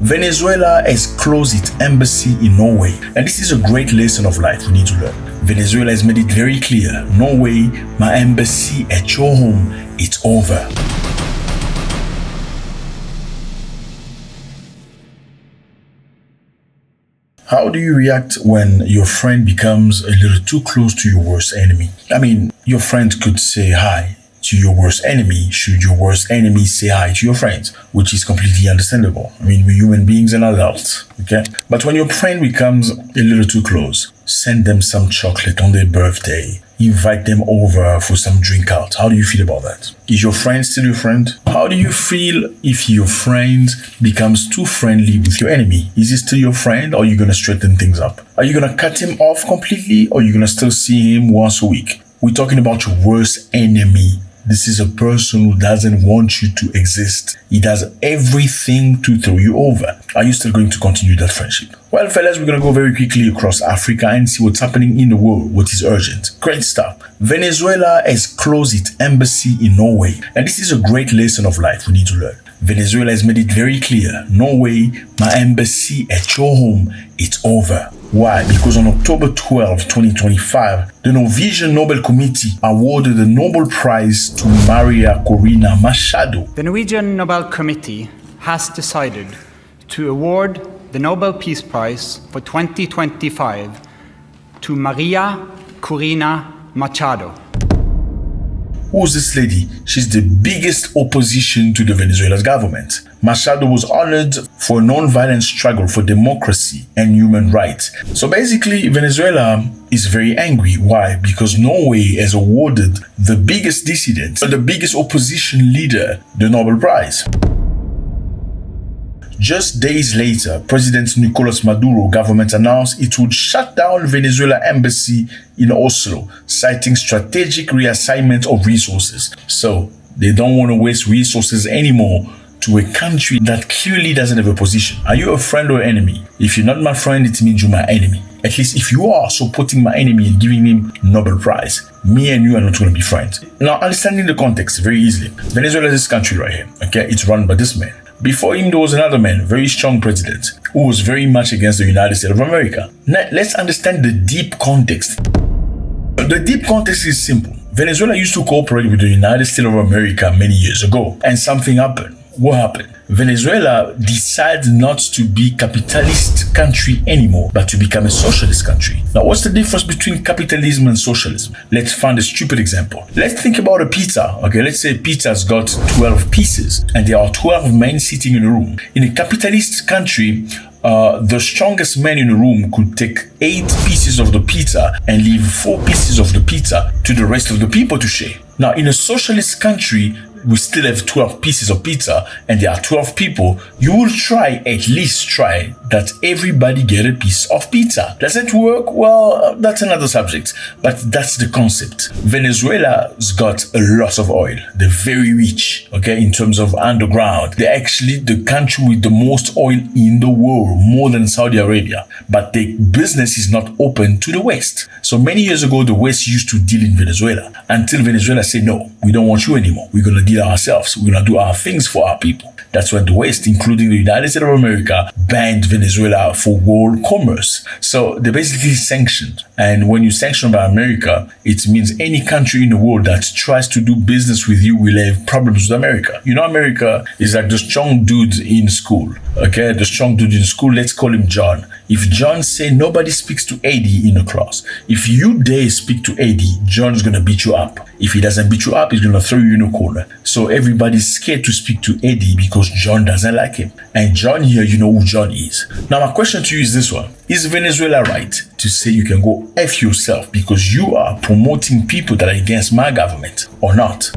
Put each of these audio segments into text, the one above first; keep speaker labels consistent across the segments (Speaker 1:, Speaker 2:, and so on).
Speaker 1: Venezuela has closed its embassy in Norway, and this is a great lesson of life we need to learn. Venezuela has made it very clear, Norway, my embassy at your home, it's over. How do you react when your friend becomes a little too close to your worst enemy? I mean, your friend could say hi to your worst enemy should your worst enemy say hi to your friends, which is completely understandable. I mean, we're human beings and adults, okay? But when your friend becomes a little too close, send them some chocolate on their birthday, invite them over for some drink out. How do you feel about that? Is your friend still your friend? How do you feel if your friend becomes too friendly with your enemy? Is he still your friend, or are you going to straighten things up? Are you going to cut him off completely, or are you going to still see him once a week? We're talking about your worst enemy. This is a person who doesn't want you to exist. He does everything to throw you over. Are you still going to continue that friendship? Well, fellas, we're going to go very quickly across Africa and see what's happening in the world, what is urgent. Great stuff. Venezuela has closed its embassy in Norway, and this is a great lesson of life we need to learn. Venezuela has made it very clear, Norway, my embassy at your home, it's over. Why? Because on October 12, 2025, the Norwegian Nobel Committee awarded the Nobel Prize to Maria Corina Machado.
Speaker 2: The Norwegian Nobel Committee has decided to award the Nobel Peace Prize for 2025 to Maria Corina Machado.
Speaker 1: Who's this lady? She's the biggest opposition to the Venezuela's government. Machado was honored for a non-violent struggle for democracy and human rights. So basically, Venezuela is very angry. Why? Because Norway has awarded the biggest dissident, the biggest opposition leader, the Nobel Prize. Just days later, President Nicolas Maduro government announced it would shut down Venezuela embassy in Oslo, citing strategic reassignment of resources. So they don't want to waste resources anymore to a country that clearly doesn't have a position. Are you a friend or enemy? If you're not my friend, it means you're my enemy. At least if you are supporting my enemy and giving him Nobel Prize, me and you are not going to be friends. Now, understanding the context very easily. Venezuela is this country right here, okay? It's run by this man. Before him, there was another man, very strong president, who was very much against the United States of America. Now, let's understand the deep context. The deep context is simple. Venezuela used to cooperate with the United States of America many years ago, and something happened. What happened? Venezuela decided not to be a capitalist country anymore, but to become a socialist country. Now, what's the difference between capitalism and socialism? Let's find a stupid example. Let's think about a pizza. Okay, let's say pizza's got 12 pieces, and there are 12 men sitting in a room. In a capitalist country, the strongest man in the room could take 8 pieces of the pizza and leave 4 pieces of the pizza to the rest of the people to share. Now, in a socialist country, we still have 12 pieces of pizza and there are 12 people. You will at least try that everybody get a piece of pizza. Does it work? Well, that's another subject, but that's the concept. Venezuela's got a lot of oil. They're very rich, okay, in terms of underground. They're actually the country with the most oil in the world, more than Saudi Arabia. But the business is not open to the West. So many years ago, the West used to deal in Venezuela until Venezuela said, no, we don't want you anymore. We're going to deal ourselves. We're going to do our things for our people. That's when the West, including the United States of America, banned Venezuela for world commerce. So they basically sanctioned. And when you sanction by America, it means any country in the world that tries to do business with you will have problems with America. You know, America is like the strong dude in school. Okay, the strong dude in school, let's call him John. If John say nobody speaks to Eddie in a class, if you dare speak to Eddie, John's gonna beat you up. If he doesn't beat you up, he's gonna throw you in a corner. So everybody's scared to speak to Eddie because John doesn't like him. And John here, you know who John is. Now my question to you is this one. Is Venezuela right to say you can go F yourself because you are promoting people that are against my government or not?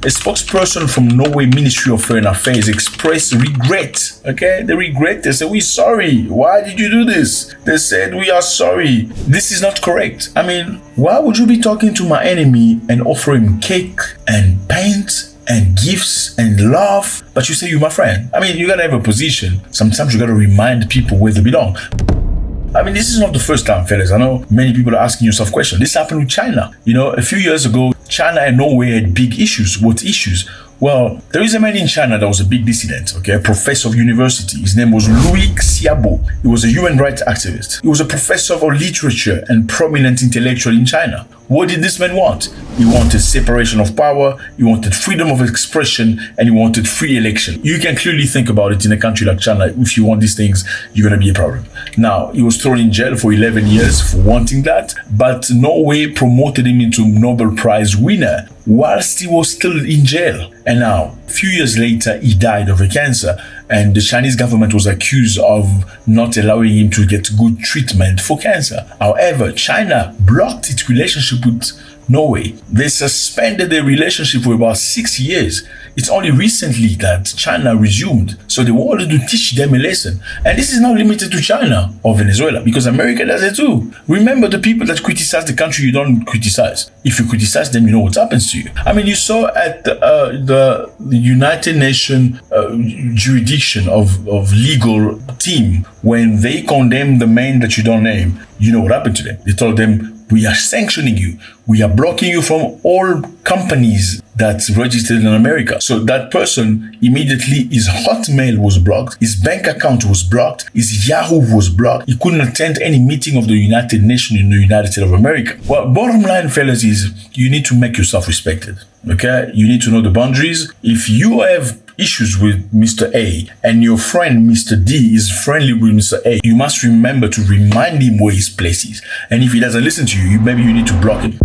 Speaker 1: A spokesperson from Norway Ministry of Foreign Affairs expressed regret. Okay, they regret. They said, we're sorry. Why did you do this? They said, we are sorry. This is not correct. I mean, why would you be talking to my enemy and offer him cake and paint and gifts and love, but you say you're my friend? I mean, you gotta have a position. Sometimes you gotta remind people where they belong. I mean, this is not the first time, fellas. I know many people are asking yourself questions. This happened with China. You know, a few years ago, China and Norway had big issues. What issues? Well, there is a man in China that was a big dissident, okay, a professor of university. His name was Louis Xiaobo. He was a human rights activist. He was a professor of literature and prominent intellectual in China. What did this man want? He wanted separation of power, he wanted freedom of expression, and he wanted free election. You can clearly think about it in a country like China. If you want these things, you're going to be a problem. Now, he was thrown in jail for 11 years for wanting that, but Norway promoted him into Nobel Prize winner whilst he was still in jail. And now, a few years later, he died of a cancer, and the Chinese government was accused of not allowing him to get good treatment for cancer. However, China blocked its relationship with Norway. They suspended their relationship for about 6 years. It's only recently that China resumed. So they wanted to teach them a lesson. And this is not limited to China or Venezuela, because America does it too. Remember, the people that criticize the country you don't criticize. If you criticize them, you know what happens to you. I mean, you saw at the United Nations jurisdiction of legal team, when they condemned the man that you don't name, you know what happened to them. They told them, we are sanctioning you. We are blocking you from all companies that's registered in America. So that person, immediately his Hotmail was blocked, his bank account was blocked, his Yahoo was blocked. He couldn't attend any meeting of the United Nations in the United States of America. Well, bottom line, fellas, is you need to make yourself respected. Okay? You need to know the boundaries. If you have issues with Mr. A and your friend Mr. D is friendly with Mr. A, you must remember to remind him where his place is. And if he doesn't listen to you, maybe you need to block him.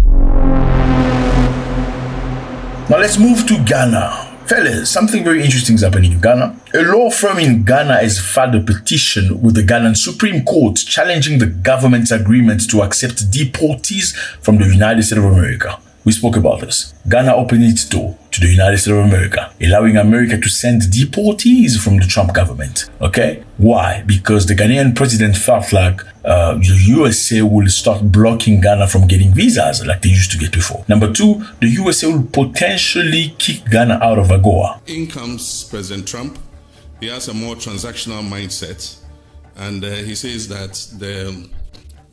Speaker 1: Now let's move to Ghana. Fellas, something very interesting is happening in Ghana. A law firm in Ghana has filed a petition with the Ghanaian Supreme Court challenging the government's agreement to accept deportees from the United States of America. We spoke about this. Ghana opened its door to the United States of America, allowing America to send deportees from the Trump government. Okay? Why? Because the Ghanaian president felt like the USA will start blocking Ghana from getting visas like they used to get before. Number two, the USA will potentially kick Ghana out of AGOA.
Speaker 3: In comes President Trump. He has a more transactional mindset. And he says that the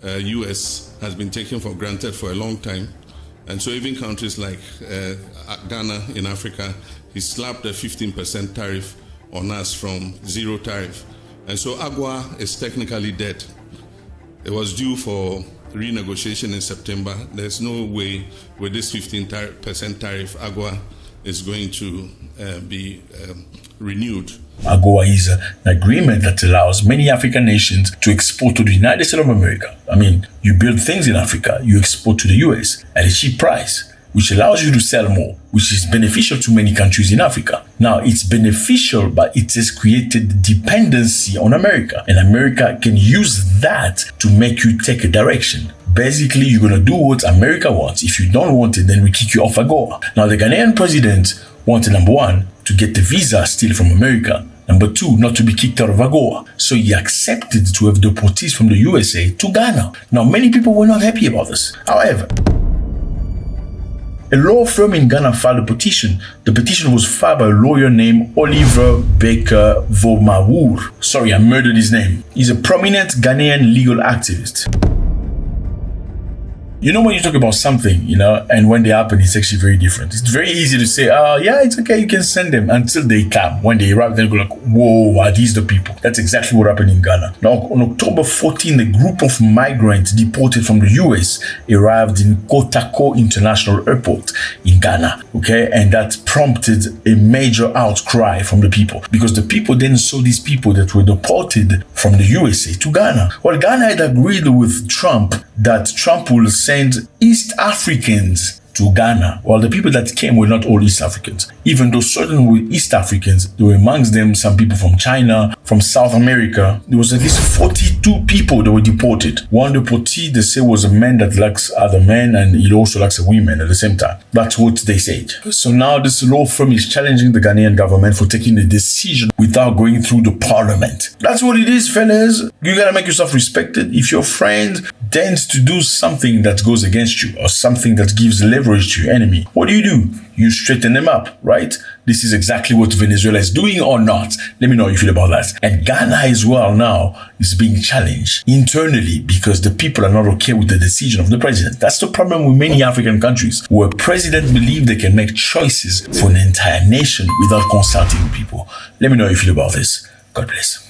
Speaker 3: US has been taken for granted for a long time. And so even countries like Ghana in Africa, he slapped a 15% tariff on us from zero tariff. And so AGOA is technically dead. It was due for renegotiation in September. There's no way with this 15% tariff, AGOA is going to be renewed.
Speaker 1: AGOA is an agreement that allows many African nations to export to the United States of America. I mean, you build things in Africa, you export to the US at a cheap price, which allows you to sell more, which is beneficial to many countries in Africa. Now, it's beneficial, but it has created dependency on America. And America can use that to make you take a direction. Basically, you're going to do what America wants. If you don't want it, then we kick you off AGOA. Now, the Ghanaian president wanted, number one, to get the visa still from America. Number two, not to be kicked out of AGOA. So he accepted to have deportees from the USA to Ghana. Now, many people were not happy about this. However, a law firm in Ghana filed a petition. The petition was filed by a lawyer named Oliver Baker Vomawur. Sorry, I murdered his name. He's a prominent Ghanaian legal activist. You know, when you talk about something, and when they happen, it's actually very different. It's very easy to say, yeah, it's okay, you can send them, until they come. When they arrive, they go like, whoa, are these the people? That's exactly what happened in Ghana. Now, on October 14, a group of migrants deported from the US arrived in Kotako International Airport in Ghana, okay? And that prompted a major outcry from the people, because the people then saw these people that were deported from the USA to Ghana. Well, Ghana had agreed with Trump that Trump will send East Africans to Ghana. Well, the people that came were not all East Africans. Even though certain were East Africans, there were amongst them some people from China, from South America. There was at least 42 people that were deported. One deportee, they say, was a man that likes other men, and he also likes a woman at the same time. That's what they said. So now this law firm is challenging the Ghanaian government for taking a decision without going through the parliament. That's what it is, fellas. You gotta make yourself respected. If your friend tends to do something that goes against you or something that gives leverage to your enemy, what do? You straighten them up, right? this is exactly what Venezuela is doing or not? Let me know how you feel about that. And Ghana as well now is being challenged internally because the people are not okay with the decision of the president. That's the problem with many African countries, where presidents believe they can make choices for an entire nation without consulting people. Let me know how you feel about this. God bless.